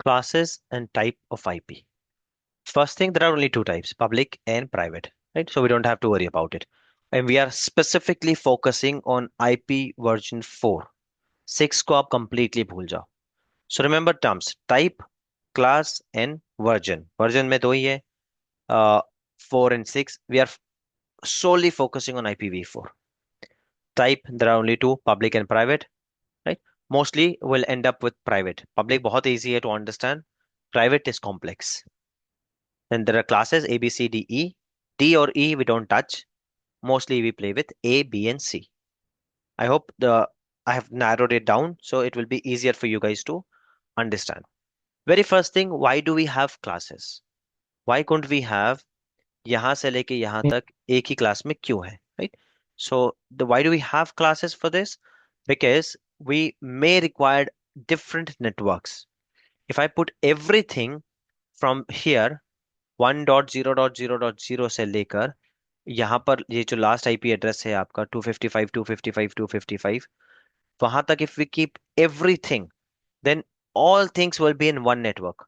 Classes and type of IP. First thing, there are only two types, public and private, right? So we don't have to worry about it. And we are specifically focusing on IP version 4. 6 को आप completely भूल जाओ. So remember terms, type, class and version. Version में दो ही है, 4 and 6. We are solely focusing on IPv4. Type, there are only two, public and private, right? Mostly will end up with private. Public बहुत easy है to understand. Private is complex. Then there are classes A, B, C, D, E. D or E we don't touch. Mostly we play with A, B, and C. I hope I have narrowed it down so it will be easier for you guys to understand. Very first thing, why do we have classes? Why couldn't we have यहाँ से लेके यहाँ तक एक ही class में क्यों है, right? So why do we have classes for this? Because we may require different networks. If I put everything from here 1.0.0.0 से लेकर यहाँ पर ये जो लास्ट आईपी एड्रेस है आपका 255 255 255 वहां तक, if we keep everything, then all things will be in one network,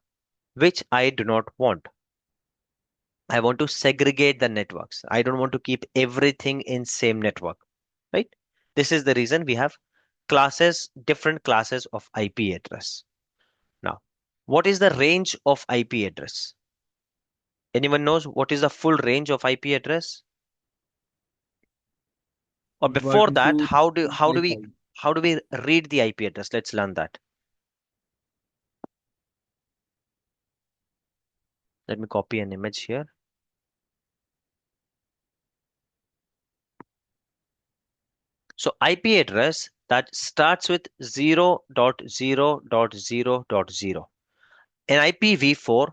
which I do not want. I want to segregate the networks. I don't want to keep everything in same network, right? This is the reason we have classes, different classes of IP address. Now, what is the range of IP address? Anyone knows what is the full range of IP address? Or before One, that, two, three, four, five. how do we read the IP address? Let's learn that. Let me copy an image here. So IP address that starts with 0.0.0.0. In IPv4,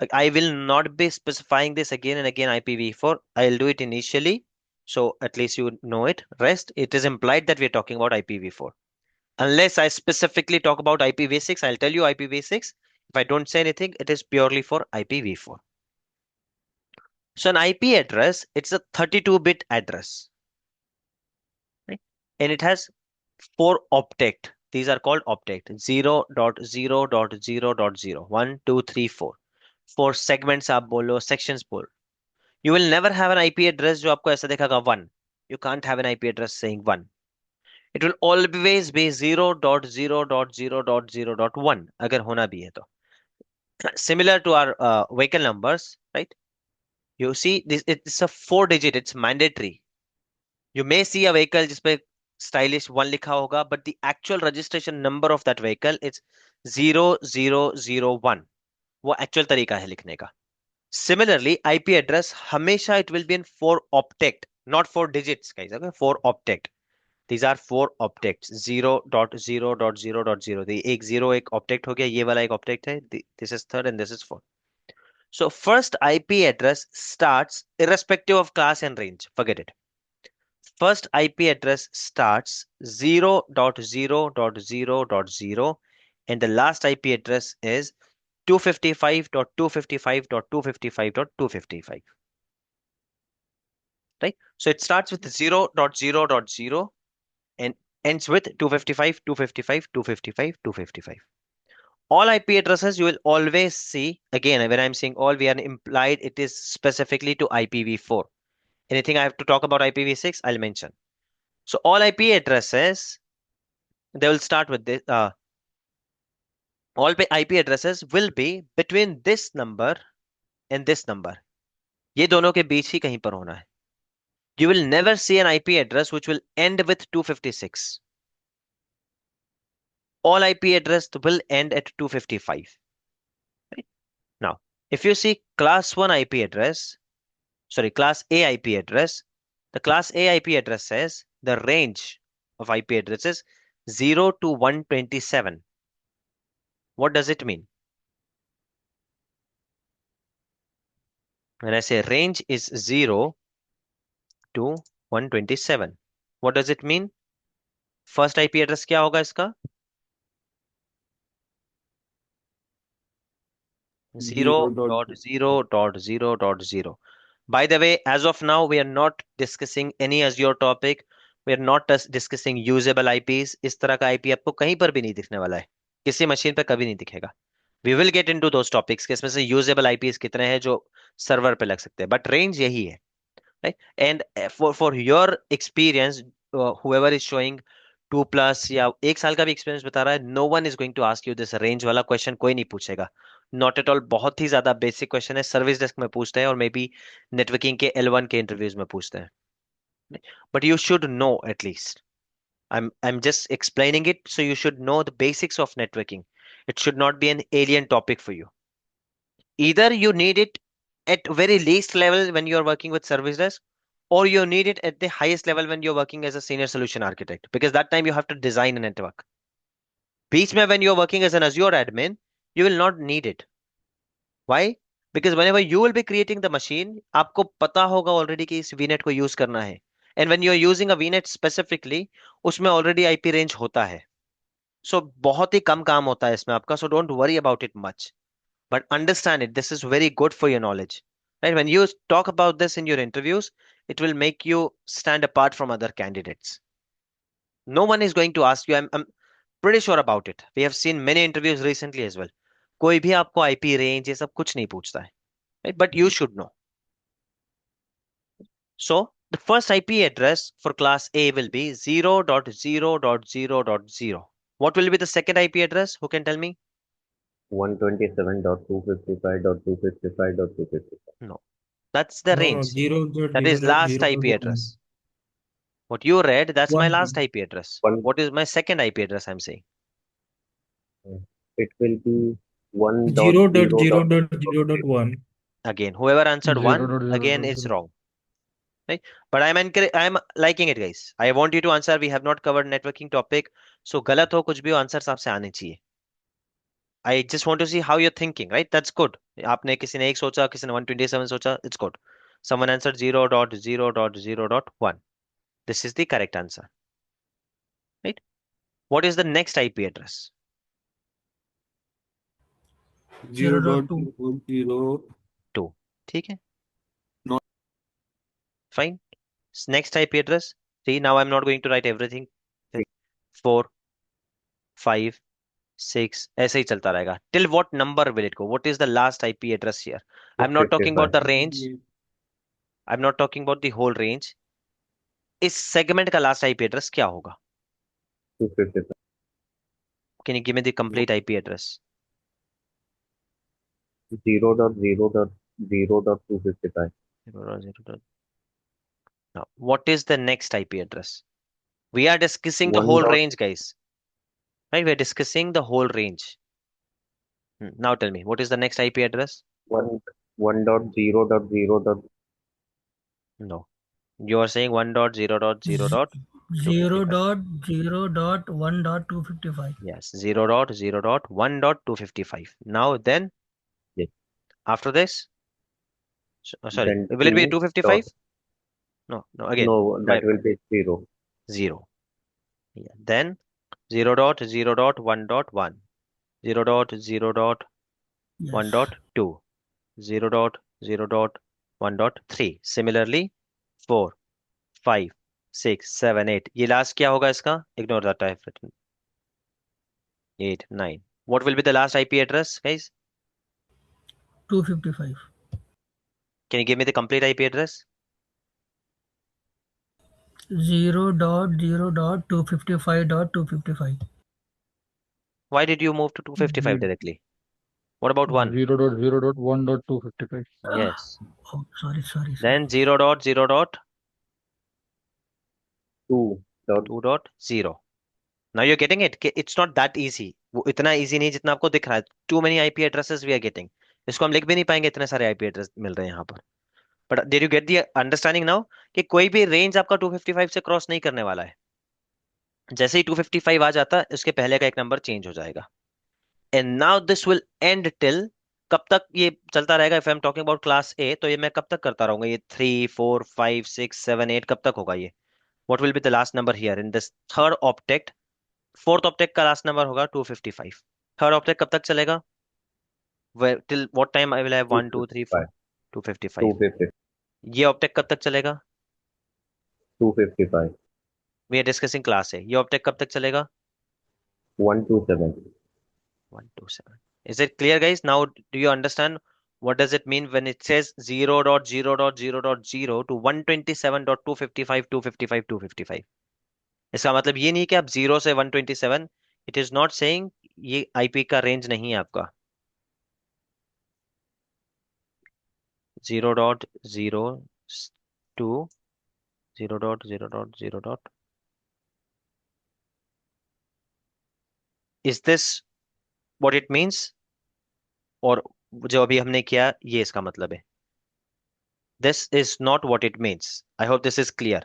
like, I will not be specifying this again and again IPv4. I'll do it initially. So at least you know it. Rest, it is implied that we're talking about IPv4. Unless I specifically talk about IPv6, I'll tell you IPv6. If I don't say anything, it is purely for IPv4. So an IP address, it's a 32-bit address, right? And it has four octet. These are called octet. 0.0.0.0. 1, 2, 3, 4. Four segments आप बोलो, sections बोलो. You will never have an IP address जो आपको ऐसा दिखेगा 1. You can't have an IP address saying 1. It will always be 0.0.0.0.1 अगर होना भी है तो. Similar to our vehicle numbers, right? You see, this it's a 4 digit. It's mandatory. You may see a vehicle जिसपे stylish 1 लिखा होगा, but the actual registration number of that vehicle is 0001. वो actual तरीका है लिखने का. Similarly, IP address हमेशा it will be in 4 octet, not 4 digits, guys. Okay, 4 octet. These are 4 octets. 0.0.0.0. The एक 0 एक octet हो गया, ये वाला एक octet है. This is third and this is fourth. So first IP address starts irrespective of class and range. Forget it. First IP address starts 0.0.0.0 and the last IP address is 255.255.255.255. Right? So it starts with 0.0.0 and ends with 255, 255, 255, 255. All IP addresses you will always see, again, when I'm saying all, we are implied it is specifically to IPv4. Anything I have to talk about IPv6, I'll mention. So all IP addresses, they will start with this. All IP addresses will be between this number and this number. ये दोनों के बीच ही कहीं पर होना है. You will never see an IP address which will end with 256. All IP address will end at 255. Right? Now, if you see class 1 IP address, sorry, class A IP address, the class A IP address says the range of IP addresses 0 to 127. What does it mean? When I say range is 0 to 127, what does it mean? First IP address क्या होगा इसका? 0 Zero dot dot 0 dot 0 dot 0. By the way, as of now, we are not discussing any Azure topic. We are not discussing usable IPs. इस तरह का IP आपको कहीं पर भी नहीं दिखने वाला है. किसी मशीन पे कभी नहीं दिखेगा. We will get into those topics के इसमें से यूजेबल आईपीएस कितने हैं जो सर्वर पे लग सकते हैं, बट रेंज यही है, right? And for your experience, whoever is showing 2+ या 1 साल का भी एक्सपीरियंस बता रहा है, no one is going to ask you this range वाला क्वेश्चन, कोई नहीं पूछेगा। नॉट एट ऑल, बहुत ही ज्यादा बेसिक क्वेश्चन है, सर्विस डेस्क में पूछते हैं और मे बी नेटवर्किंग के L1 के इंटरव्यूज में पूछते हैं, but you should know at least. I'm just explaining it so you should know the basics of networking. It should not be an alien topic for you. Either you need it at very least level when you're working with service desk, or you need it at the highest level when you're working as a senior solution architect, because that time you have to design a network. बीच में when you're working as an Azure admin, you will not need it. Why? Because whenever you will be creating the machine, आपको पता होगा already कि इस VNet को use करना है, and when you're using a VNet specifically, उसमें already IP range होता है, so बहुत ही कम काम होता है इसमें आपका, so don't worry about it much. But understand it, this is very good for your knowledge, right? When you talk about this in your interviews, it will make you stand apart from other candidates. No one is going to ask you. I'm pretty sure about it. We have seen many interviews recently as well. कोई भी आपको IP range ये सब कुछ नहीं पूछता है, right? But you should know. So the first IP address for class A will be 0.0.0.0.0. What will be the second IP address? Who can tell me? 127.255.255.255. No, that's the No, range. zero dot That zero is dot last zero IP dot one. address. What you read, that's my last One. IP address. One, What is my second IP address I'm saying? it will be one dot Zero dot zero zero dot dot zero zero dot one. Again, whoever answered Zero one, dot zero again dot is zero. wrong. Right? But I'm liking it, guys. I want you to answer. We have not covered networking topic. So गलत हो कुछ भी हो, answers आपसे आने चाहिए. I just want to see how you're thinking, right? That's good. आपने किसी ने एक सोचा, किसी ने 127 सोचा, it's good. Someone answered 0.0.0.1. This is the correct answer, right? What is the next IP address? Zero Zero dot dot two. zero zero. 2. ठीक है? No. Fine. Next IP address. See, now I'm not going to write everything. 4, 5, 6, ऐसे ही चलता रहेगा. Till what number will it go? What is the last IP address here? I'm not talking about 255. the range. I'm not talking about the whole range. इस segment का last IP address क्या होगा? 255. Can you give me the complete IP address? 0.0.0.255. 0.0. Now, what is the next IP address? We are discussing the 1 whole dot range, guys. Right? We're discussing the whole range. Now tell me, what is the next IP address? 1.0.0.255. No. You are saying 1.0.0.0.255. Zero dot zero dot one dot 255. Yes, 0.0.1.255. Now then, Yes. after this, sorry, Then will it be 2 dot, 255? No, no, again, no, my that will be 0. 0. Yeah. Then 0.0.1.1, 0.0.1.2, Yes. 0.0.1.3. Similarly, 4, 5, 6, 7, 8. ये last क्या होगा इसका? Ignore that I have written. 8, 9. What will be the last IP address, guys? 255. Can you give me the complete IP address? 0.0.255.255. Why did you move to 255 directly? What about 1? 0.0.1.255. Yes. Oh, sorry. Then 0.0.2.0. 2 dot, Now you're getting it. It's not that easy. वो इतना easy नहीं जितना आपको दिख रहा है. Too many IP addresses we are getting. इसको हम लिख भी नहीं पाएंगे, इतने सारे IP address मिल रहे हैं यहाँ पर. But did you get the understanding now कि कोई भी range आपका 255 से क्रॉस नहीं करने वाला है. जैसे ही 255 आ जाता है, उसके पहले का एक नंबर चेंज हो जाएगा. And now this will end till, कब तक ये चलता रहेगा? If I'm talking about class A, तो ये मैं कब तक करता रहूंगा? ये 3, 4, 5, 6, 7, 8 कब तक होगा ये? What will be the last number here in this third octet? Fourth ऑप्टेक का लास्ट नंबर होगा 255. थर्ड ऑप्टेक कब तक चलेगा? Till what time I will have 1 2 3 4? 255. 255. 250. ये ऑप्टेक कब तक चलेगा? 255. वी आर डिस्कसिंग क्लास है. ये ऑप्टेक कब तक चलेगा? 127. 127. Is it clear, guys? Now, do you understand what does it mean when it says 0.0.0.0 to 127.255.255.255? इसका मतलब ये नहीं कि आप 0 से 127, इट इज नॉट सेइंग ये आईपी का रेंज नहीं है आपका। 0.0 to 0.0.0. Is this what it means? और जो अभी हमने किया ये इसका मतलब है। This is not what it means. I hope this is clear.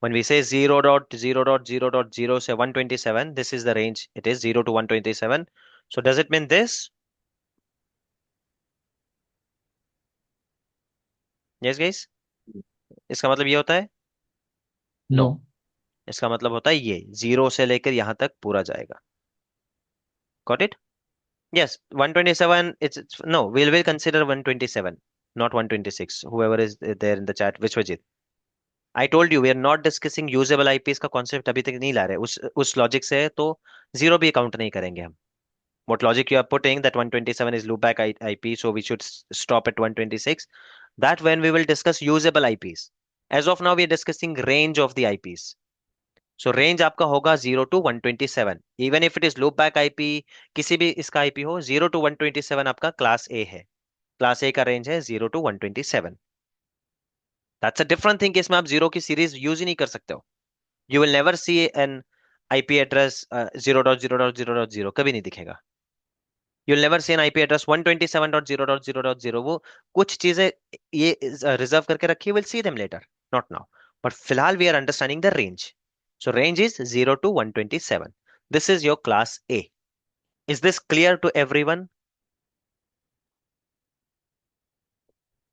When we say 0.0.0.0 से 127, this is the range. It is 0 to 127. So does it mean this? Yes, guys? इसका मतलब ये होता है? No. इसका मतलब होता है ये 0 से लेकर यहां तक पूरा जाएगा। Got it? Yes, 127. It's no. We'll consider 127, not 126. Whoever is there in the chat, Vishwajit. I told you we are not discussing usable IPs का concept अभी तक नहीं ला रहे। उस logic से है तो zero भी count नहीं करेंगे हम। What logic you are putting that 127 is loopback IP, so we should stop at 126. That when we will discuss usable IPs. As of now, we are discussing range of the IPs. So range आपका होगा 0 to 127. Even if it is loopback IP, किसी भी इसका IP हो, 0 to 127 आपका class A है। Class A का range है 0 to 127. That's a different thing कि इसमें आप 0 की series use ही नहीं कर सकते हो। You will never see an IP address 0.0.0.0 कभी नहीं दिखेगा। You'll never see an IP address 127.0.0.0. वो कुछ चीजें ये रिजर्व करके रखी, we'll see them later, not now. But फिलहाल we are understanding the range. So range is 0 to 127. This is your class A. Is this clear to everyone?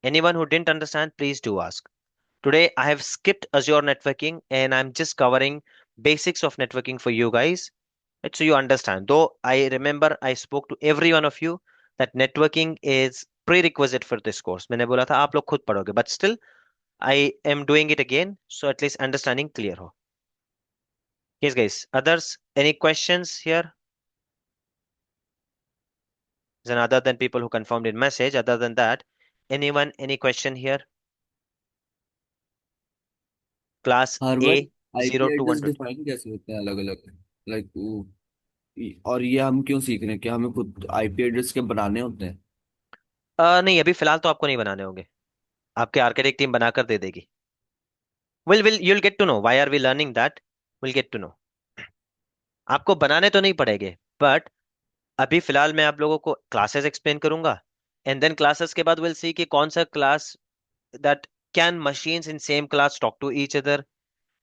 Anyone who didn't understand, please do ask. Today I have skipped Azure networking and I'm just covering basics of networking for you guys. Right, so you understand. Though I remember I spoke to every one of you that networking is prerequisite for this course. मैंने बोला था आप लोग खुद पढ़ोगे, but still I am doing it again, so at least understanding clear हो. Yes, guys. Others, any questions here? Then other than people who confirmed in message, other than that, anyone, any question here? Class her A, bar IP 0 to address 120. Define कैसे होते हैं अलग अलग? और ये हम क्यों सीख रहे हैं? क्या हमें खुद आईपी एड्रेस के बनाने होते हैं? नहीं, अभी फिलहाल तो आपको नहीं बनाने होंगे। आपके आर्किटेक्ट टीम बनाकर दे देगी। You'll get to know. Why are we learning that? We'll get to know. आपको बनाने तो नहीं पड़ेंगे, बट अभी फिलहाल मैं आप लोगों को क्लासेस एक्सप्लेन करूंगा, एंड देन क्लासेस के बाद विल सी कि कौन सा class that can machines in same class talk to each other,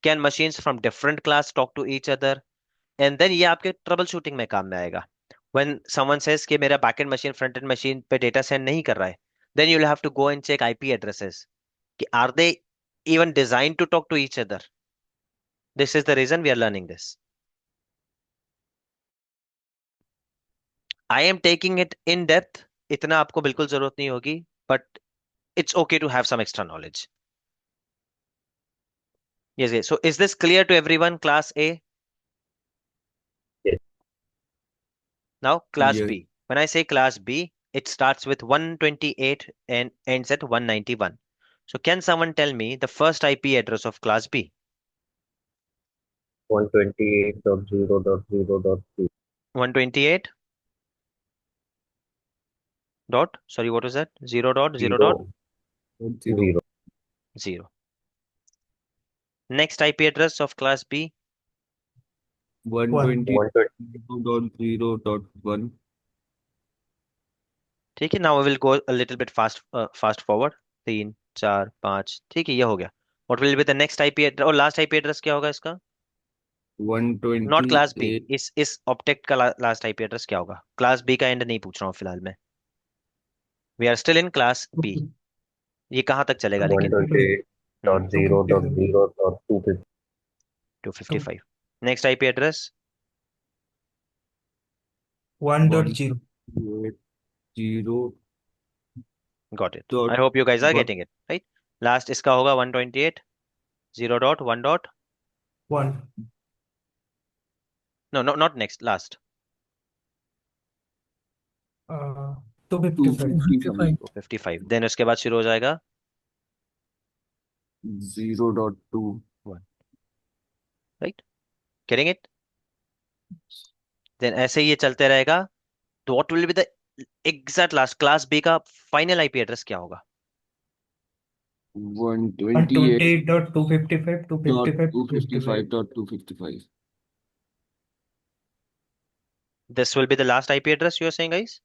can machines from different class talk to each other, and then ये आपके ट्रबल शूटिंग में काम में आएगा। व्हेन समवन सेज कि मेरा backend machine front end machine पे data send नहीं कर रहा है, then you will have to go and check IP addresses कि are they even designed to talk to each other. This is the reason we are learning this. I am taking it in depth. इतना आपको बिल्कुल जरूरत नहीं होगी, but it's okay to have some extra knowledge. Yes, yes. So is this clear to everyone, class A? Yes. Now, class ये B. When I say class B, it starts with 128 and ends at 191. So can someone tell me the first IP address of class B? 128.0.0.3. 128 dot, sorry, what was that? 0 dot 0 dot 0 0. 0. Next IP address of class B, 120 120. Dot 0.1. ठीक है। Now we will go a little bit fast forward. 3 4 5, ठीक है, ये हो गया। What will be the next IP address और last IP address क्या होगा इसका? नॉट क्लास बी, 128 इस ऑब्जेक्ट का लास्ट आईपी एड्रेस क्या होगा? क्लास बी का एंड नहीं पूछ रहा हूँ फिलहाल मैं। We are still in class B. ये कहाँ तक चलेगा लेकिन? 128.0.0.250. 255। Next IP address 1.0. 0 got it. dot I hope you guys are 1. Getting it right. Last इसका होगा 128 0 dot 1 dot 1. No no not next, last 255. 255 255 then उसके बाद शुरू हो जाएगा 0.2 1, राइट, गेटिंग इट? देन ऐसे ही ये चलते रहेगा। तो what will be the exact last class B का फाइनल आईपी एड्रेस क्या होगा? 128 128.255, 255, 255. 255.255. This will be the last IP address you are saying, guys?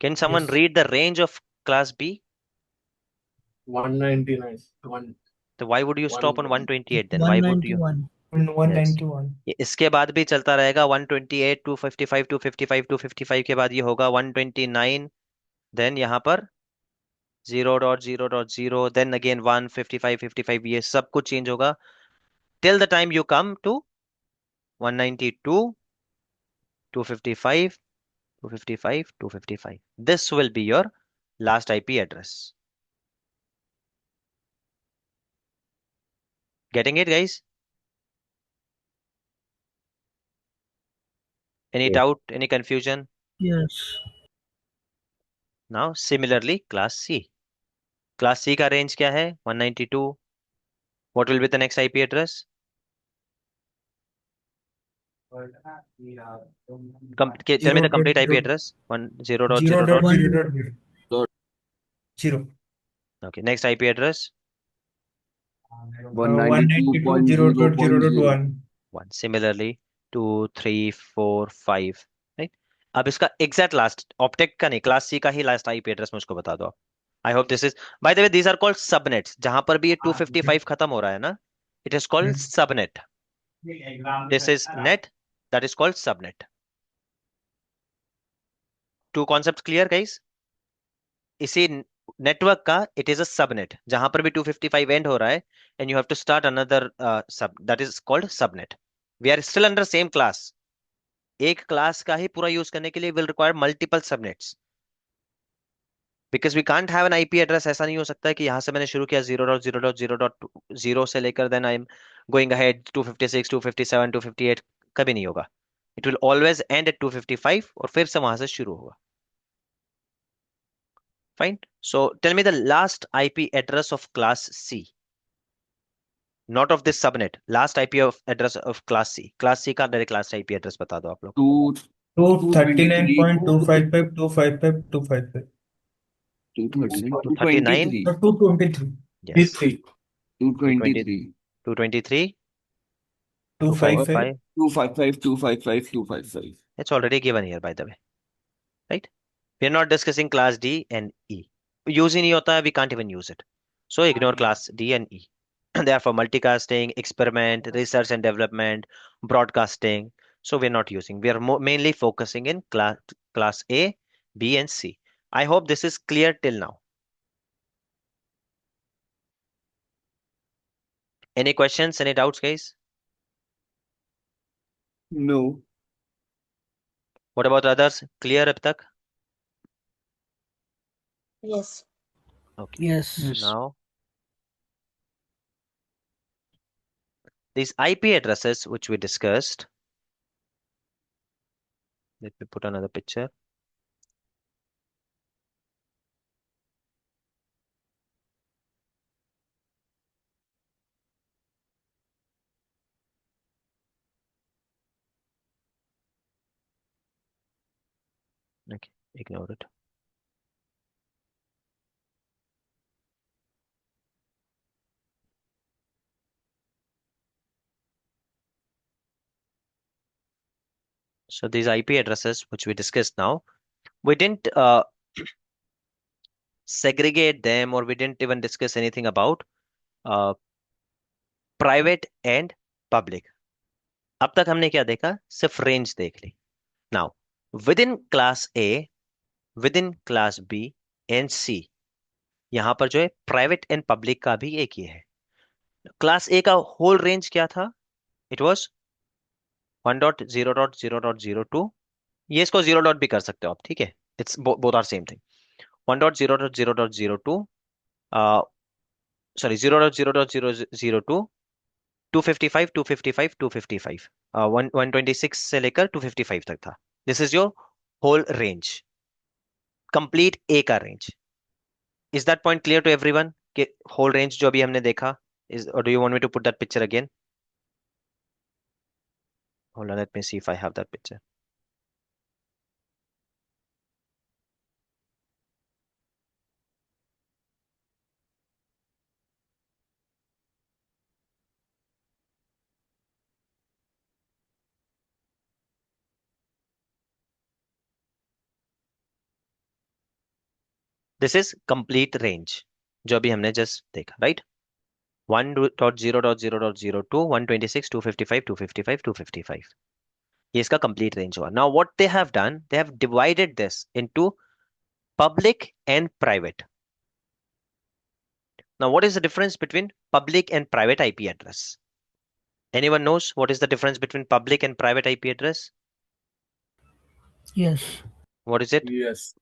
Can someone Yes. read the range of class B? 199. So why would you stop on 128 then? Why would you? 191. And Yes. 191. ये इसके बाद भी चलता रहेगा 128, 255, 255, 255 के बाद ये होगा 129, देन यहाँ पर 0.0.0, देन अगेन 1, 55, 55, ये सब कुछ चेंज होगा till the time you come to 192, 255, 255, 255. This will be your last IP address. Getting it, guys? Any Yes. doubt, any confusion? Yes. Now, similarly, class C. Class C का range क्या है? 192. What will be the next IP address? Tell me the complete IP 0.0. address. 0 10.0. dot One- 0 dot 0. Dot. 0. Okay, next IP address. 192.0.0. 1. Similarly, 2, 3, 4, 5. Right? अब इसका exact last, ऑप्टेक का नहीं, class C का ही last IP address मुझको बता दो आप. I hope this is, by the way, these are called subnets. जहां पर भी ये 255 खत्म हो रहा है ना, it is called subnet. This is net, that is called subnet. Two concepts clear, guys? इसी नेटवर्क का it is a subnet. जहां पर भी 255 end हो रहा है and you have to start another sub, that is called subnet. We are still under same class. एक class का ही पूरा यूज करने के लिए will require multiple subnets. Because we can't have an IP address. ऐसा नहीं हो सकता है कि यहाँ से मैंने शुरू किया 0.0.0.0 से लेकर then I'm going ahead 256, 257, 258, कभी नहीं होगा. It will always end at 255 और फिर से वहां से शुरू होगा. Fine. So tell me the last IP address of class C. Not of this subnet. Last IP of address of class C. Class C का डायरेक्ट last IP address बता दो आप लोग. 239.255, 255, 255. 239. 223. Yes. 223. 223. 255. 255, 255, 255. It's already given here, by the way. Right? We are not discussing class D and E. Use ही नहीं होता है, we can't even use it. So ignore class D and E. They are for multicasting, experiment, research and development, broadcasting. So we're not using. We are mainly focusing in class A, B, and C. I hope this is clear till now. Any questions? Any doubts, guys? No. What about others? Clear अब तक? Yes. Okay. Yes. Yes. Now, these IP addresses which we discussed. Let me put another picture. Okay, ignore it. So these IP addresses which we discussed now, we didn't segregate them or we didn't even discuss anything about uh, private and public. अब तक हमने क्या देखा? सिर्फ range देख ली. Now, within class A, within class B and C, यहाँ पर जो है प्राइवेट एंड पब्लिक का भी एक ये है. क्लास ए का होल रेंज क्या था? It was 1.0.0.02. ये इसको 0 डॉट भी कर सकते हो आप, ठीक है? It's both are same thing. 1.0.0.02, sorry 0.0.002, 255, 255, 255, 126 से लेकर 255 तक था. This is your whole range, complete A का range. Is that point clear to everyone? कि whole range जो अभी हमने देखा is, or do you want me to put that picture again? Hold on, let me see if I have that picture. This is complete range जो अभी हमने just देखा, right? 1.0.0.02 126 255 255 255 ये इसका complete range हुआ. Now what they have done, they have divided this into public and private. Now what is the difference between public and private IP address? Anyone knows what is the difference between public and private IP address? Yes. What is it? Yes.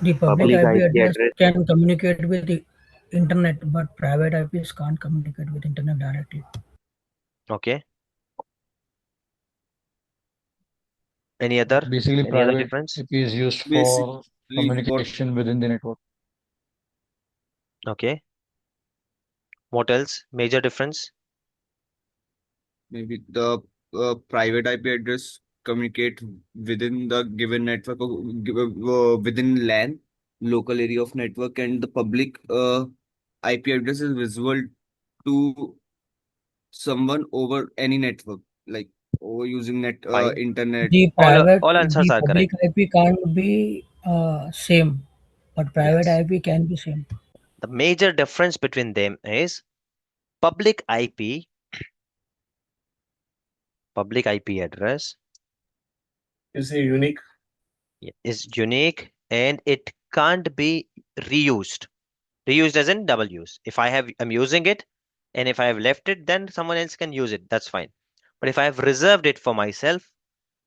The public Public IP IP address address. can communicate with the internet, but private IPs can't communicate with internet directly. Okay. Any other Basically, any other private difference? IP is used for Basically, what communication within the network. Okay. What else? Major difference? maybe the private IP address communicate within the given network or within LAN, local area of network, and the public IP address is visible to someone over any network, like over using Fine. internet. All answers The are public correct. IP can't be same, but private Yes. IP can be same. The major difference between them is public IP address Is it unique? is unique and it can't be reused. Reused as in double use. If I'm using it and if I have left it, then someone else can use it. That's fine. But if I have reserved it for myself,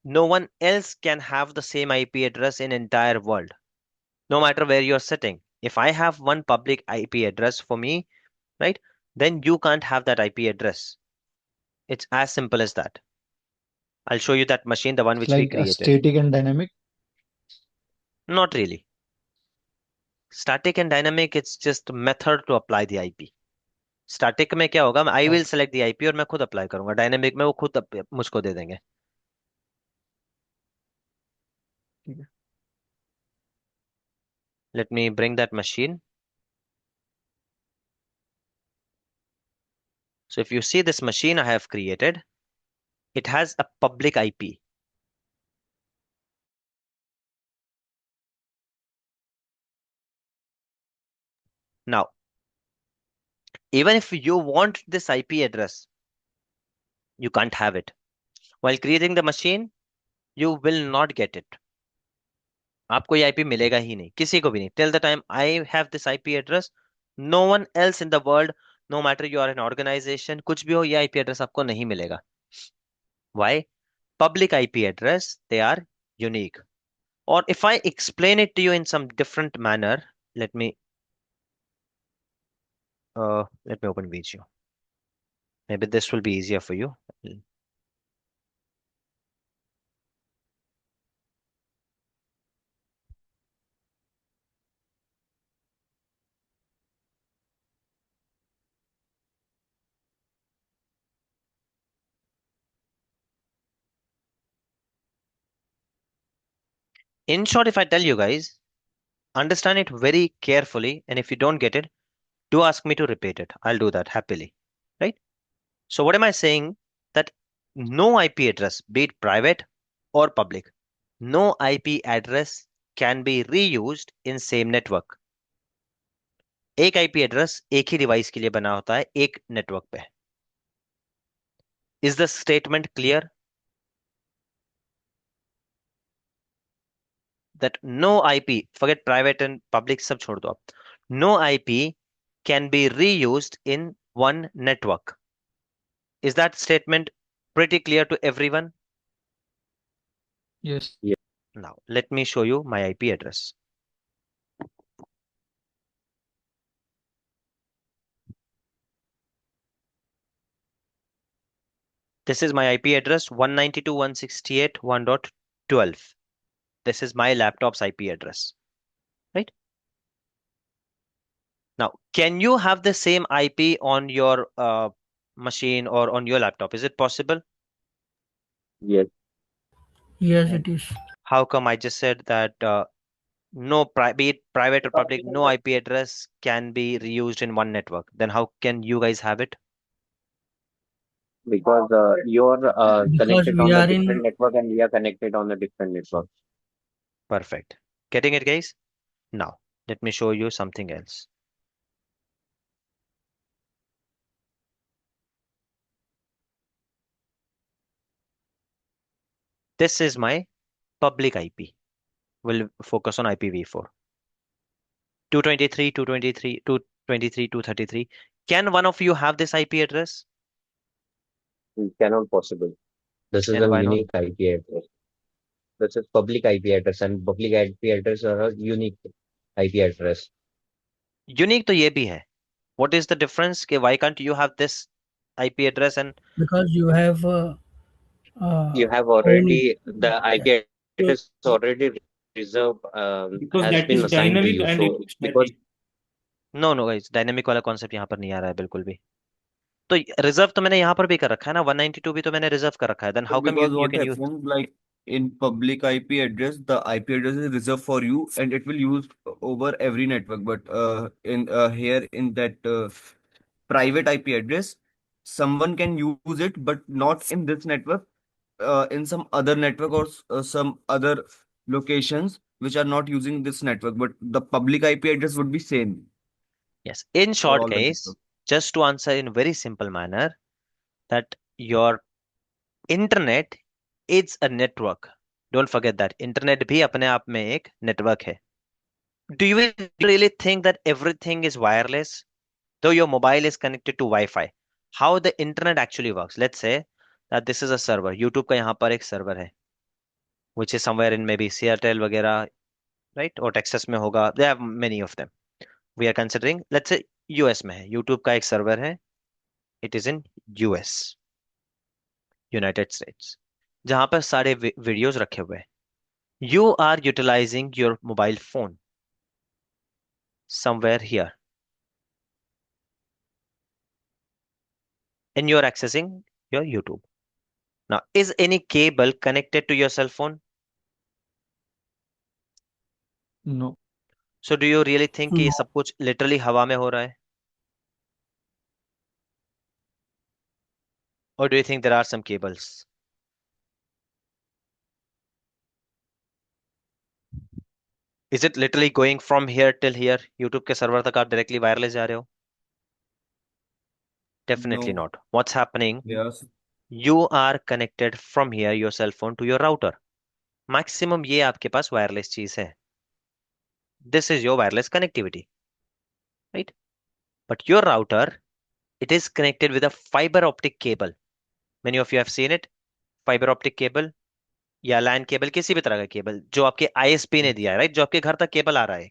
no one else can have the same IP address in entire world, no matter where you're sitting. If I have one public IP address for me, right, then you can't have that IP address. It's as simple as that. I'll show you that machine, the one It's which we like a created. static and dynamic. Not really. Static and dynamic, it's just a method to apply the IP. Static में क्या होगा, I will select the IP और मैं खुद apply करूंगा. Dynamic में वो खुद मुझको दे देंगे. Let me bring that machine. So if you see this machine I have created, it has a public IP. Now, even if you want this IP address, you can't have it. While creating the machine, you will not get it. आपको ये IP मिलेगा ही नहीं, किसी को भी नहीं. Till the time I have this IP address, no one else in the world, no matter you are an organization, कुछ भी हो, ये IP address आपको नहीं मिलेगा. Why? Public IP address, they are unique. Or if I explain it to you in some different manner, let me open video. Maybe this will be easier for you. In short, if I tell you guys, understand it very carefully, and if you don't get it, do ask me to repeat it. I'll do that happily. Right? So what am I saying? That no IP address, be it private or public, no IP address can be reused in same network. एक IP address एक ही device के लिए बना होता है एक network पे. Is the statement clear? That no IP, forget private and public, सब छोड़ दो आप. No IP can be reused in one network. Is that statement pretty clear to everyone? Yes. Now, let me show you my IP address. This is my IP address 192.168.1.2. 12. This is my laptop's IP address, right? Now, can you have the same IP on your machine or on your laptop? Is it possible? Yes. Yes, it is. How come I just said that no, be it private or public, no IP address can be reused in one network? Then how can you guys have it? Because you're Because connected we on the are different in network and we are connected on the different network. Perfect. Getting it, guys? Now, let me show you something else. This is my public IP. We'll focus on IPv4. 223, 223, 223, 233. Can one of you have this IP address? It cannot possible. This is And a why not? unique IP address. This is public IP address and public IP address are a unique IP address. Unique तो ये भी है. What is the difference? कि why can't you have this IP address and because you have You have own already, the IP So, address already reserved, because has that been is assigned to dynamic you. and So it's because static. No no guys dynamic वाला concept यहाँ पर नहीं आ रहा है बिल्कुल भी. तो reserve तो मैंने यहाँ पर भी कर रखा है ना. 192 भी तो मैंने रिजर्व कर रखा है. Then how come Because you what can use? happens, like in public IP address, the IP address is reserved for you and it will use over every network. But in here in that private IP address, someone can use it, but not in this network. In some other network or some other locations which are not using this network, but the public IP address would be same Yes. In for short, all the guys, networks. just to answer in very simple manner, that your internet is a network. Don't forget that. Internet भी अपने आप में एक network है. Do you really think that everything is wireless? Though your mobile is connected to Wi-Fi, how the internet actually works? Let's say that this is a server. YouTube का यहाँ पर एक server है, which is somewhere in maybe Seattle वगैरह, right? और Texas में होगा. They have many of them. We are considering, let's say US में है. YouTube का एक server है. It is in US, United States, जहाँ पर सारे वीडियोस रखे हुए हैं. You are utilizing your mobile phone somewhere here, and you are accessing your YouTube. Now, is any cable connected to your cell phone? No. So do you really think कि ये सब कुछ literally हवा में हो रहा है? Or do you think there are some cables? Is it literally going from here till here? YouTube के सर्वर तक आप डायरेक्टली वायरलेस जा रहे हो? Definitely No, not. What's happening? yes. You are connected from here, your cell phone, to your router. Maximum ये आपके पास wireless चीज है. This is your wireless connectivity, right? But your router, it is connected with a fiber optic cable. Many of you have seen it. Fiber optic cable या LAN cable, किसी भी तरह का cable जो आपके आईएसपी ने दिया है, राइट? जो आपके घर तक केबल आ रहा है.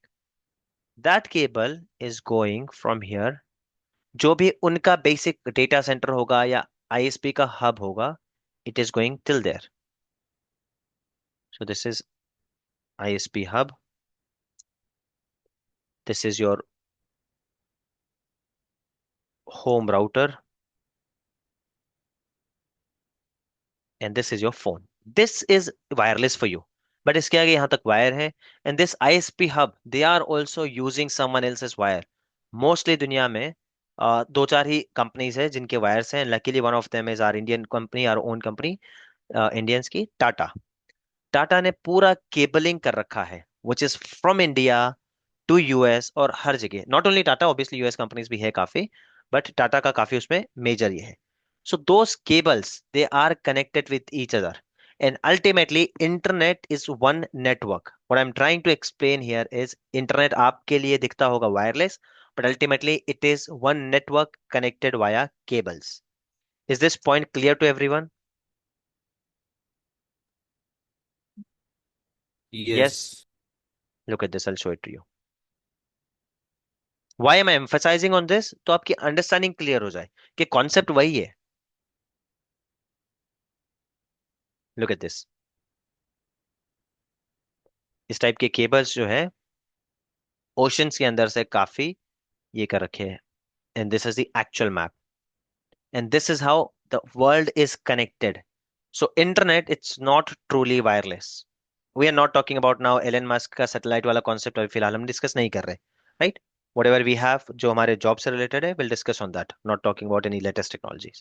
That cable is going from here. जो भी उनका बेसिक डेटा सेंटर होगा या आईएसपी का हब होगा, it is going till there. So this is ISP hub. This is your home router. And this is your phone. This is wireless for you. But इसके आगे यहाँ तक wire है. And this ISP hub, they are also using someone else's wire. Mostly दुनिया में दो चार ही companies है जिनके वायर्स हैं. Luckily one of them is our Indian company, our own company, Indians की टाटा. टाटा ने पूरा केबलिंग कर रखा है, which is from India to US और हर जगह. Not only Tata, obviously US companies भी है काफी, बट टाटा का काफी उसमें मेजर ये है. So those cables they are connected with each other and ultimately internet is one network. What I am trying to explain here is internet आपके लिए दिखता होगा wireless, but ultimately it is one network connected via cables. Is this point clear to everyone? Yes. Yes. Look at this, I'll show it to you. Why am I emphasizing on this? तो आपकी understanding clear हो जाए कि concept वही है. Look at this. इस type के cables जो है ओशंस के अंदर से काफी ये कर रखे हैं, and this is the actual map, and this is how the world is connected. So internet, it's not truly wireless. We are not talking about now Elon Musk का satellite वाला concept अभी फिलहाल हम discuss नहीं कर रहे, right? Whatever we have जो हमारे job से related है, we'll discuss on that, not talking about any latest technologies.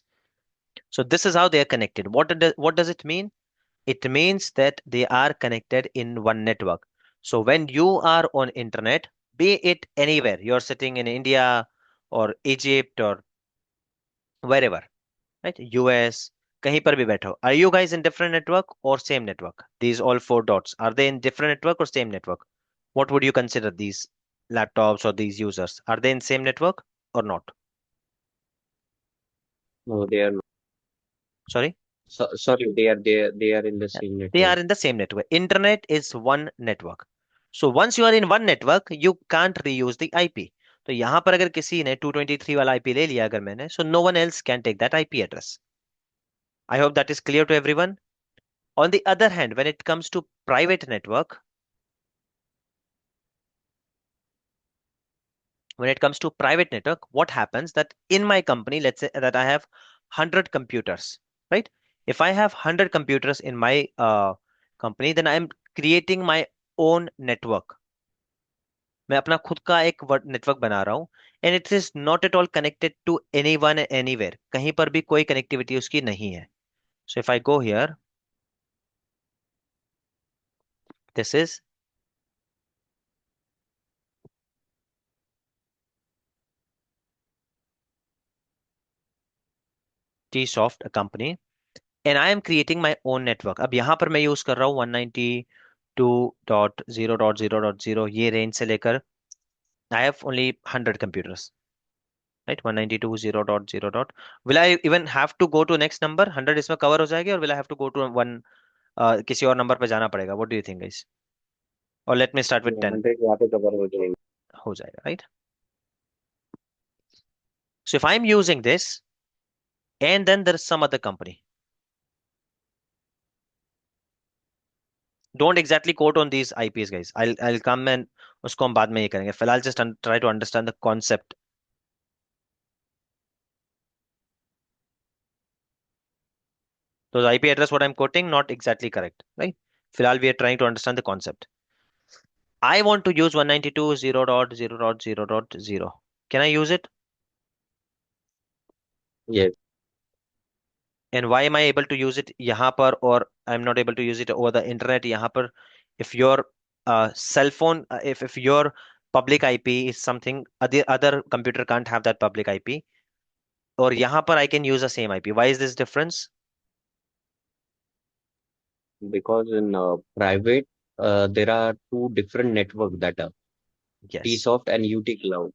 So this is how they are connected. What does it mean? It means that they are connected in one network. So when you are on internet, be it anywhere, you're sitting in India or Egypt or wherever, right? US, कहीं पर भी बैठो, are you guys in different network or same network? These all four dots, are they in different network or same network? What would you consider these laptops or these users? Are they in same network or not? No, they are not. Sorry? Sorry, they are in the Yeah, same they are network. in the same network. Internet is one network. So once you are in one network, you can't reuse the IP. तो यहाँ पर अगर किसी ने 223 वाला IP ले लिया अगर मैंने, so no one else can take that IP address. I hope that is clear to everyone. On the other hand, when it comes to private network, what happens that in my company, let's say that I have 100 computers, right? If I have 100 computers in my company, then I am creating my own network. मैं अपना खुद का एक network बना रहा हूँ, and it is not at all connected to any one anywhere, कहीं पर भी कोई कनेक्टिविटी उसकी नहीं है. So if I go here, this is T soft company, and I am creating my own network. अब यहाँ पर मैं यूज कर रहा हूँ 192.0.0.0 ये रेंज से लेकर I have only 100 computers, right? 192.0.0 dot. Will I even have to go to next number? 100 इसमें cover हो जाएगी, और will I have to go to one किसी और नंबर पे जाना पड़ेगा? What do you think, guys? Or let me start with 10. 100 यहाँ पे कवर हो जाएंगे. हो जाएगा, right? So if I'm using this, and then there's some other company, don't exactly quote on these IPs, guys. I'll come and उसको हम बाद में ये करेंगे. फिलहाल just try to understand the concept. Those IP address what I'm quoting not exactly correct, right? फिलहाल we are trying to understand the concept. I want to use 192.0.0.0.0. Can I use it? Yes, And why am I able to use it यहाँ पर, or I'm not able to use it over the internet यहाँ पर? If your cell phone, if your public IP is something, other computer can't have that public IP. और यहाँ पर I can use the same IP. Why is this difference? because in private, there are two different networks that are Yes. Tsoft and UT Cloud.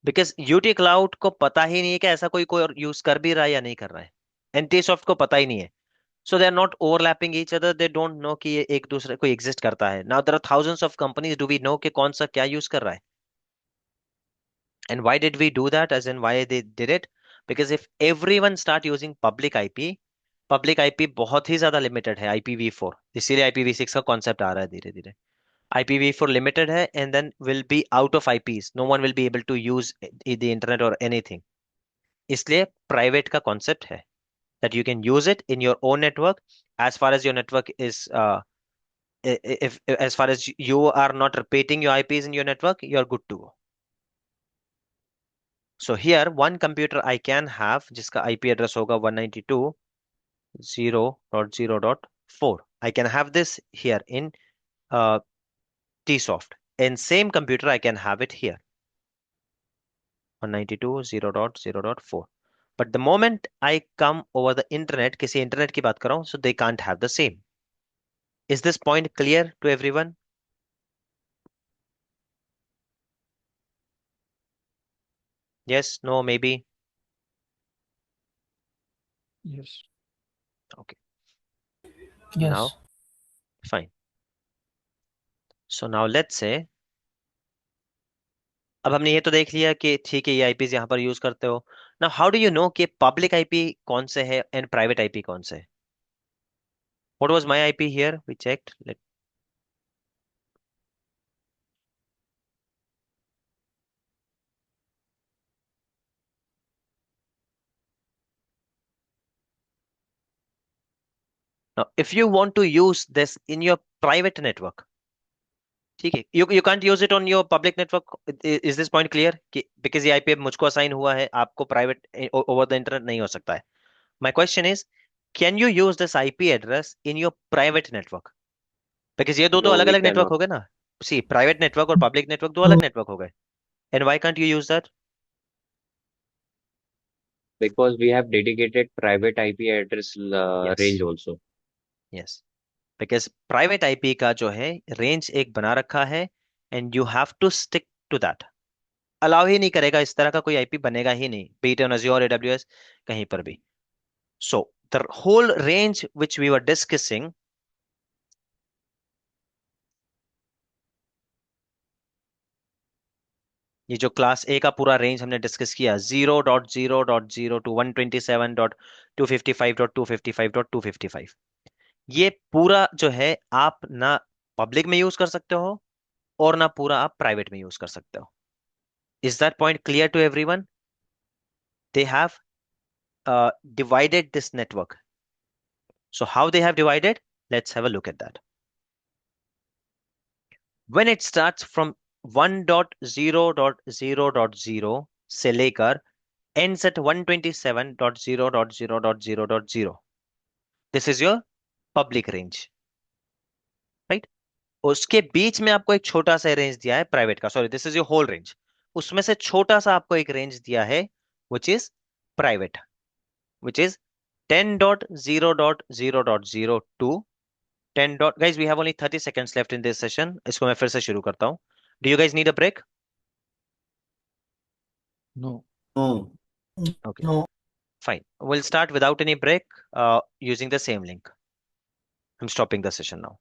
Because UT Cloud को पता ही नहीं है कि ऐसा कोई कोई यूज कर भी रहा है या नहीं कर रहा है. NTSoft को पता ही नहीं है. So they are not overlapping each other. They don't know कि ये एक दूसरे को exist करता है. Now there are thousands of companies. Do we know कि कौन सा क्या use कर रहा है? And why did we do that? As in why they did it? Because if everyone start using public IP बहुत ही ज्यादा limited है IPv4. इसीलिए IPv6 का concept आ रहा है धीरे धीरे. IPv4 limited है, and then will be out of IPs. No one will be able to use the internet or anything. इसलिए private का concept है that you can use it in your own network as far as your network is if as far as you are not repeating your IPs in your network, you're good to go. So here one computer I can have जिसका IP address होगा 192.0.0.4. I can have this here in uh, Tsoft, and same computer I can have it here 192.0.0.4. But the moment I come over the internet, किसी internet की बात कर रहा हूँ, so they can't have the same. Is this point clear to everyone? Yes, no, maybe. Yes. Okay, Yes. now fine. So now let's say, अब हमने ये तो देख लिया कि ठीक है ये आईपीज यहाँ पर यूज करते हो. Now how do you know कि पब्लिक आईपी कौन से है एंड प्राइवेट आईपी कौन से है? What was my IP here? We checked. Now, if you want to use this in your private network, ठीक है, you can't use it on your public network. Is this point clear? कि because ये IP अब मुझको assign हुआ है, आपको private over the internet नहीं हो सकता है. My question is, can you use this IP address in your private network? Because ये दो तो No, अलग we अलग नेटवर्क cannot हो गए ना. See, private network और public network दो अलग नेटवर्क हो गए. And why can't you use that? because we have dedicated private IP address Yes. range also. Yes. Because private IP का जो है रेंज एक बना रखा है and you have to stick to that. Allow ही नहीं करेगा, इस तरह का कोई आईपी बनेगा ही नहीं, be it on Azure, AWS, कहीं पर भी. So the whole range which we were discussing, ये जो क्लास ए का पूरा रेंज हमने डिस्कस किया 0.0.0 टू 127.255.255.255, ये पूरा जो है आप ना पब्लिक में यूज कर सकते हो और ना पूरा आप प्राइवेट में यूज कर सकते हो. Is that point clear to everyone? They have divided this network. So how they have divided? Let's have a look at that. When it starts from 1.0.0.0 से लेकर ends at 127.0.0.0.0, this is your public range, right? उसके बीच में आपको एक छोटा सा range दिया है प्राइवेट का. Sorry, this is your whole range. उसमें से छोटा सा आपको एक रेंज दिया है which is private, which is 10.0.0.0 to 10. Guys, we have only 30 seconds left in this session. इसको मैं फिर से शुरू करता हूँ. Do you guys need a break? No. No. Okay, No. fine. We'll start without any break using the same link. I'm stopping the session now.